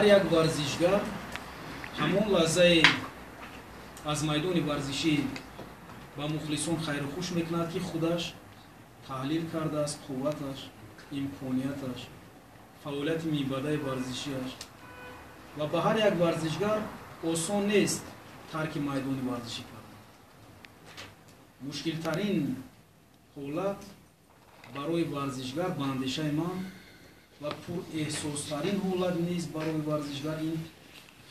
як варзишгар ҳамон лаҳзае аз майдони варзишӣ ба мухлисон хайру хуш мекунад ки худаш таҳлил кардааст қувваташ, имконияташ, фаъолияти мебадаи варзишиаш ва ба ҳар як варзишгар осон нест тарки майдони варзишӣ кардан. Мушкилтарин ҳолат барои варзишгар ба андешаи ман ва пурэҳсостарин ҳолат низ барои варзишгар ин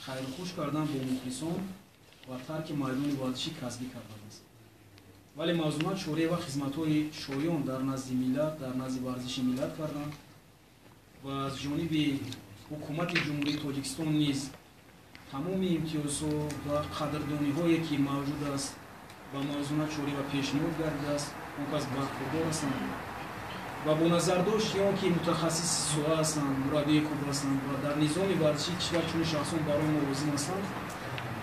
хайрухуш кардан бо мухлисон ва тарки майдони варзишӣ касбӣ кардан аст. вале мавзумат чораи ва хизматҳои шоён дар назди миллат, дар назди варзиши миллат карданд ва аз ҷониби ҳукумати ҷумҳурии Тоҷикистон низ тамоми имтиёзҳо ва қадрдониҳое ки мавҷуд аст ба мавзумат чораи ва пешниҳод гардидааст, он кас бархурдор ҳастанд ва бо назардошт ё ки мутахассиси соҳа ҳастанд, мураббии хуб ҳастанд ва дар низоми варзиши кишвар чунин шахсон барои мо лозим ҳастанд.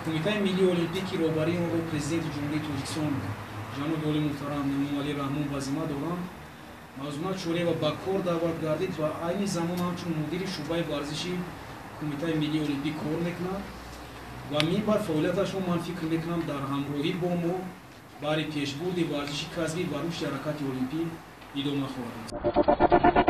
Кумитаи миллии олимпикӣ роҳбарии онро президенти ҷумҳурии Тоҷикистон ҷаноби оли муҳтарам Эмомалӣ Раҳмон ба зимма доданд. Мавзумат чораи ва ба кор даъват гардид ва айни замон ҳамчун мудири шуъбаи варзиши Кумитаи миллии олимпик кор мекунад ва минбар фаъолияташро ман фикр мекунам дар ҳамроҳӣ бо мо баҳри пешбурди варзиши касбӣ ва рушди ҳаракати олимпӣ идома хоҳад.